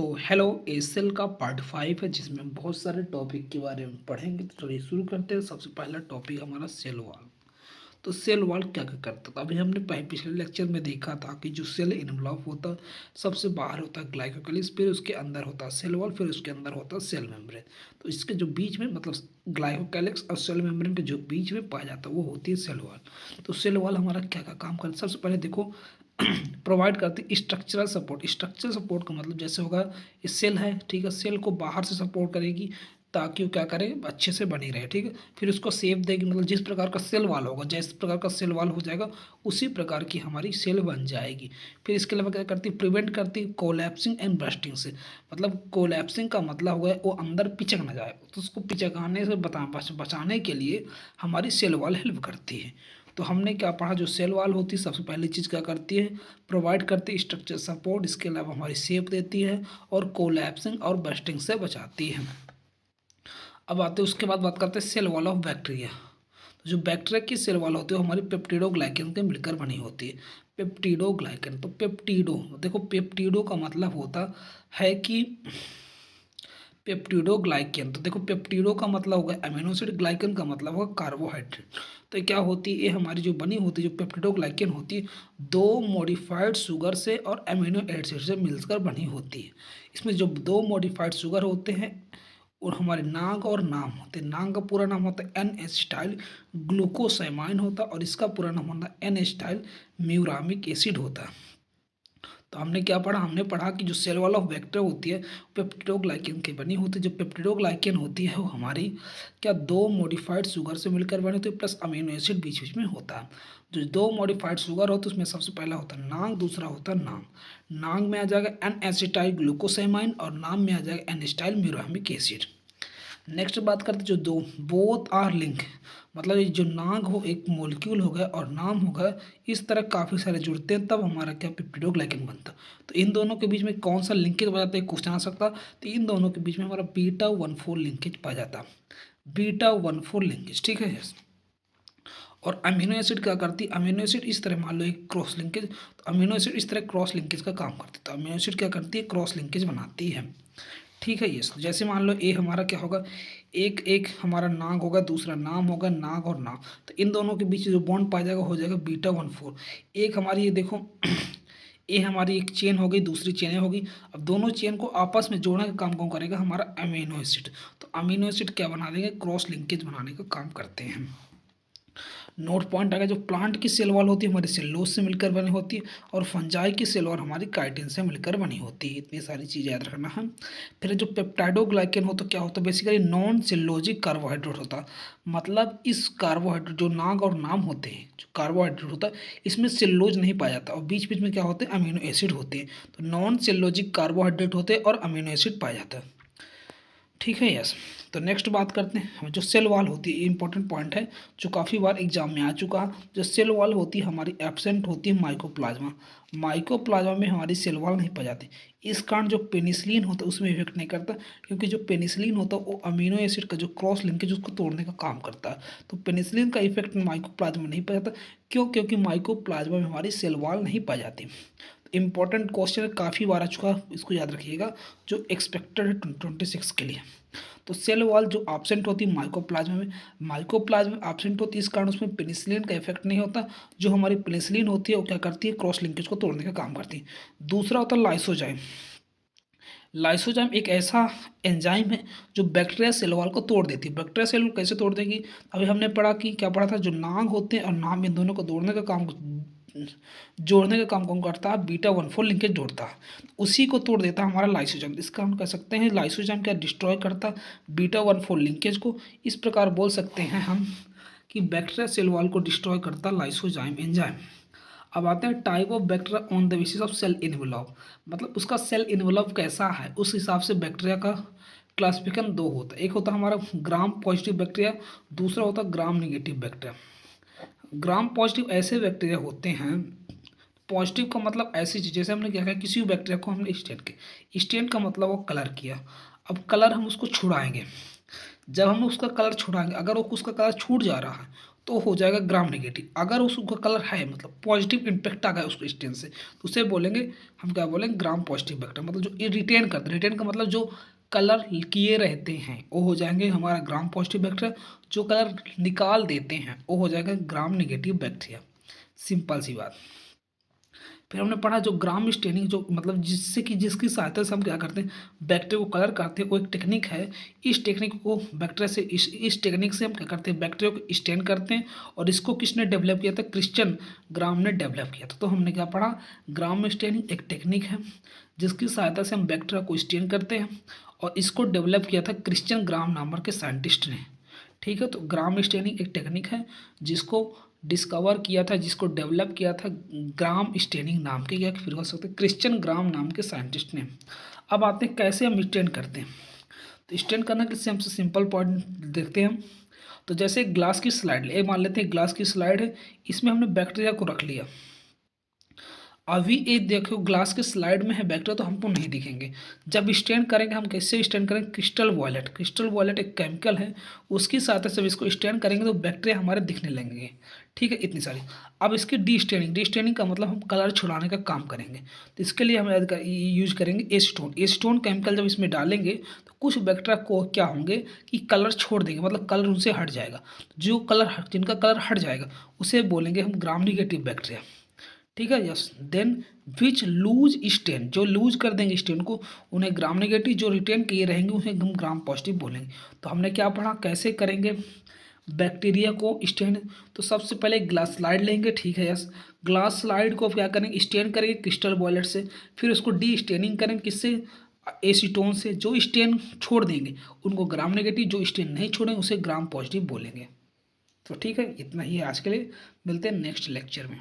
तो हेलो एसेल का पार्ट 5 है जिसमें बहुत सारे टॉपिक के बारे में पढ़ेंगे। तो चलिए शुरू करते हैं। सबसे पहला टॉपिक हमारा सेल वॉल। तो सेल वॉल क्या क्या करता था, अभी हमने पिछले लेक्चर में देखा था कि जो सेल इनवलॉप होता सबसे बाहर होता है ग्लाइकोकैलिस, फिर उसके अंदर होता है सेल वॉल, फिर उसके अंदर होता है सेल मेम्ब्रेन। तो इसके जो बीच में मतलब ग्लाइकोकैलिक्स और सेल मेम्ब्रेन के जो बीच में पाया जाता है वो होती है सेल वॉल। तो सेल वॉल हमारा क्या क्या काम करता है, सबसे पहले देखो प्रोवाइड करती है स्ट्रक्चरल सपोर्ट। स्ट्रक्चरल सपोर्ट का मतलब जैसे होगा ये सेल है, ठीक है, सेल को बाहर से सपोर्ट करेगी ताकि वो क्या करे, अच्छे से बनी रहे, ठीक है। फिर उसको शेप देगी, मतलब जिस प्रकार का सेल वाल होगा, जिस प्रकार का सेल वाल हो जाएगा उसी प्रकार की हमारी सेल बन जाएगी। फिर इसके अलावा क्या करती है, प्रिवेंट करती है कोलैप्सिंग एंड बर्स्टिंग से। मतलब कोलैप्सिंग का मतलब हुआ वो अंदर पिचक ना जाए, तो उसको पिचकाने से बचाने के लिए हमारी सेल वाल हेल्प करती है। तो हमने क्या पढ़ा, जो सेल वाल होती है सबसे पहली चीज़ क्या करती है, प्रोवाइड करती है स्ट्रक्चर सपोर्ट, इसके अलावा हमारी शेप देती है और कोलैप्सिंग और बर्स्टिंग से बचाती है। अब आते हैं उसके बाद बात करते हैं सेल वॉल ऑफ बैक्टीरिया। तो जो बैक्टीरिया की सेल वॉल होती है वो हमारी पेप्टिडोग्लाइकन के मिलकर बनी होती है। पेप्टिडोग्लाइकन, तो पेप्टिडो, देखो पेप्टिडो का मतलब होता है कि पेप्टिडोग्लाइकन, तो देखो पेप्टिडो का मतलब होगा अमीनो एसिड, ग्लाइकन का मतलब होगा कार्बोहाइड्रेट। तो क्या होती है ये हमारी जो बनी होती है, जो पेप्टिडोग्लाइकन होती है दो मॉडिफाइड शुगर से और अमीनो एसिड से मिलकर बनी होती है। इसमें जो दो मॉडिफाइड शुगर होते हैं और हमारे नाग और नाम होते हैं। नाग का पूरा नाम होता है एन एसिटाइल ग्लूकोसामाइन होता है और इसका पूरा नाम होता है एन एसिटाइल म्यूरामिक एसिड होता है। तो हमने क्या पढ़ा, हमने पढ़ा कि जो सेल वॉल ऑफ बैक्टीरिया होती है पेप्टिडोग्लाइकन की बनी होती है। जो पेप्टिडोग्लाइकन होती है वो हमारी क्या दो मॉडिफाइड शुगर से मिलकर बनी होती है, प्लस अमीनो एसिड बीच बीच में होता है। जो दो मॉडिफाइड शुगर होते हैं उसमें सबसे पहला होता है नांग, दूसरा होता है नाम। नांग में आ जाएगा एन एसिटाइल ग्लूकोसामाइन और नाम में आ जाएगा N acetyl muramic acid. Next बात करते जो दो बोथ आर लिंक, मतलब ये जो नाग हो एक मोलिक्यूल हो गया और नाम होगा, इस तरह काफ़ी सारे जुड़ते हैं तब हमारा क्या पेप्टिडोग्लाइकन बनता। तो इन दोनों के बीच में कौन सा लिंकेज पाया जाता है क्वेश्चन आ सकता। तो इन दोनों के बीच में हमारा बीटा 1,4 लिंकेज पाया जाता, बीटा 1,4 लिंकेज, ठीक है। यस। और अमीनो एसिड क्या करती है, अमीनो एसिड इस तरह मान लो एक क्रॉस लिंकेज, तो अमीनो एसिड इस तरह क्रॉस लिंकेज का काम करती है। तो अमीनो एसिड क्या करती है, क्रॉस लिंकेज बनाती है, ठीक है। ये जैसे मान लो ए हमारा क्या होगा, एक एक हमारा नाग होगा, दूसरा नाम होगा, नाग और नाम, तो इन दोनों के बीच जो बॉन्ड पाया जाएगा हो जाएगा बीटा 1,4। एक हमारी ये देखो ए हमारी एक चेन हो गई, दूसरी चेनें होगी। अब दोनों चेन को आपस में जोड़ने का काम कौन करेगा, हमारा अमीनो एसिड। तो अमीनो एसिड क्या बना देंगे, क्रॉस लिंकेज बनाने का काम करते हैं। नोट पॉइंट आएगा, जो प्लांट की सेल वॉल होती है हमारी सेलुलोज से मिलकर बनी होती है और फंजाई की सेल वॉल हमारी काइटिन से मिलकर बनी होती है। इतनी सारी चीज़ याद रखना है। फिर जो पेप्टाइडोग्लाइकन हो तो क्या होता है, बेसिकली नॉन सेलुलोजिक कार्बोहाइड्रेट होता है। मतलब इस कार्बोहाइड्रेट जो नाग और नाम होते हैं, जो कार्बोहाइड्रेट होता है इसमें सेलुलोज नहीं पाया जाता और बीच बीच में क्या होते हैं, अमीनो एसिड होते हैं। तो नॉन सेलुलोजिक कार्बोहाइड्रेट होते हैं और अमीनो एसिड पाया जाता है, ठीक है। यस। तो नेक्स्ट बात करते हैं, जो सेल वॉल होती है इंपॉर्टेंट पॉइंट है जो काफ़ी बार एग्जाम में आ चुका है। जो सेल वॉल होती है हमारी एब्सेंट होती है माइकोप्लाज्मा। माइकोप्लाज्मा में हमारी सेल वॉल नहीं पाई जाती। इस कारण जो पेनिसिलिन होता है उसमें इफेक्ट नहीं करता, क्योंकि जो पेनिसिलिन होता है वो अमीनो एसिड का जो क्रॉस लिंकेज उसको तोड़ने का काम करता है। तो पेनिसिलिन का इफेक्ट माइकोप्लाज्मा में नहीं पाया जाता। क्यों, क्योंकि माइकोप्लाज्मा में हमारी सेल वॉल नहीं पाई जाती। इंपॉर्टेंट क्वेश्चन काफ़ी बार आ चुका है, इसको याद रखिएगा, जो एक्सपेक्टेड है 2026 के लिए। तो सेल वॉल जो एब्सेंट होती है माइकोप्लाज्मा में, माइकोप्लाज्मा एब्सेंट होती है, इस कारण उसमें पेनिसिलिन का इफेक्ट नहीं होता। जो हमारी पेनिसिलिन होती है वो क्या करती है, क्रॉस लिंकेज को तोड़ने का काम करती है। दूसरा होता है लाइसोजाइम। लाइसोजाइम एक ऐसा एंजाइम है जो बैक्टीरिया सेल वॉल को तोड़ देती है। बैक्टीरिया सेल कैसे तोड़ देगी, अभी हमने पढ़ा कि क्या पढ़ा था, जो नाग होते हैं और नाम इन दोनों को जोड़ने का काम कौन करता है, बीटा 1,4 लिंकेज जोड़ता है, उसी को तोड़ देता है हमारा लाइसोजाइम। इसका हम कह सकते हैं लाइसोजाइम क्या डिस्ट्रॉय करता बीटा 1,4 लिंकेज को। इस प्रकार बोल सकते हैं हम कि बैक्टीरिया सेल वॉल को डिस्ट्रॉय करता लाइसोजाइम एंजाइम। अब आते हैं type of bacteria on the basis of cell envelope, मतलब उसका सेल इनवेलप कैसा है उस हिसाब से बैक्टीरिया का क्लासिफिकेशन दो होता है। एक होता है हमारा ग्राम पॉजिटिव बैक्टीरिया, दूसरा होता है ग्राम निगेटिव बैक्टीरिया। ग्राम पॉजिटिव ऐसे बैक्टीरिया होते हैं, पॉजिटिव का मतलब ऐसी चीज़, जैसे हमने क्या किया, किसी भी बैक्टीरिया को हमने स्टेन का मतलब वो कलर किया। अब कलर हम उसको छुड़ाएंगे, जब हम उसका कलर छुड़ाएंगे अगर वो उसका कलर छूट जा रहा है तो हो जाएगा ग्राम नेगेटिव। अगर उसका कलर है मतलब पॉजिटिव इम्पैक्ट आ गया उसको स्टेन से, तो उसे बोलेंगे, हम क्या बोलेंगे, ग्राम पॉजिटिव वेक्टर। मतलब जो ये रिटेन करते, रिटेन का मतलब जो कलर किए रहते हैं वो हो जाएंगे हमारा ग्राम पॉजिटिव वेक्टर। जो कलर निकाल देते हैं वो हो जाएगा ग्राम नेगेटिव बैक्टीरिया। सिंपल सी बात। फिर हमने पढ़ा जो ग्राम स्टेनिंग, जो मतलब जिससे कि जिसकी सहायता से हम क्या करते हैं, बैक्टीरिया को कलर करते हैं, वो एक टेक्निक है। इस टेक्निक को बैक्टीरिया से इस टेक्निक से हम क्या करते हैं, बैक्टीरिया को स्टेन करते हैं। और इसको किसने डेवलप किया था, क्रिश्चियन ग्राम ने डेवलप किया था। तो हमने क्या पढ़ा, ग्राम स्टेनिंग एक टेक्निक है जिसकी सहायता से हम बैक्टीरिया को स्टेन करते हैं, और इसको डेवलप किया था क्रिश्चियन ग्राम नामक के साइंटिस्ट ने। ठीक है, तो ग्राम स्टेनिंग एक टेक्निक है जिसको डिस्कवर किया था, जिसको डेवलप किया था ग्राम स्टेनिंग नाम के, या फिर कह सकते हैं क्रिश्चियन ग्राम नाम के साइंटिस्ट ने। अब आते हैं कैसे हम स्टेन करते हैं। तो स्टेन करने के लिए हमसे सिंपल पॉइंट देखते हैं हम। तो जैसे ग्लास की स्लाइड ले मान लेते हैं, ग्लास की स्लाइड है, इसमें हमने बैक्टीरिया को रख लिया। अभी ये देखो ग्लास के स्लाइड में है बैक्टीरिया, तो हमको नहीं दिखेंगे। जब स्टेन करेंगे हम कैसे स्टेन करेंगे, क्रिस्टल वॉयलेट। क्रिस्टल वॉयलेट एक केमिकल है, उसकी सहायता से इसको स्टेन करेंगे तो बैक्टीरिया हमारे दिखने लगेंगे। ठीक है, इतनी सारी। अब इसकी डी स्टेनिंग, डी स्टेनिंग का मतलब हम कलर छुड़ाने का काम करेंगे। तो इसके लिए हम यूज करेंगे एसीटोन। एसीटोन केमिकल जब इसमें डालेंगे तो कुछ बैक्टीरिया को क्या होंगे कि कलर छोड़ देंगे, मतलब कलर उनसे हट जाएगा। जो कलर जिनका कलर हट जाएगा उसे बोलेंगे हम ग्राम नेगेटिव बैक्टीरिया। ठीक है, yes. Then which lose stain, जो लूज कर देंगे स्टेन को उन्हें ग्राम नेगेटिव, जो रिटेन किए रहेंगे उन्हें हम ग्राम पॉजिटिव बोलेंगे। तो हमने क्या पढ़ा, कैसे करेंगे बैक्टीरिया को स्टेन। तो सबसे पहले ग्लास स्लाइड लेंगे, ठीक है, यस। ग्लास स्लाइड को क्या करेंगे, स्टेन करेंगे क्रिस्टल बॉयलेट से। फिर उसको डी स्टेनिंग करेंगे किससे, एसीटोन से। जो स्टेन छोड़ देंगे उनको ग्राम नेगेटिव, जो स्टेन नहीं छोड़ेंगे उसे ग्राम पॉजिटिव बोलेंगे। तो ठीक है, इतना ही है आज के लिए। मिलते हैं नेक्स्ट लेक्चर में।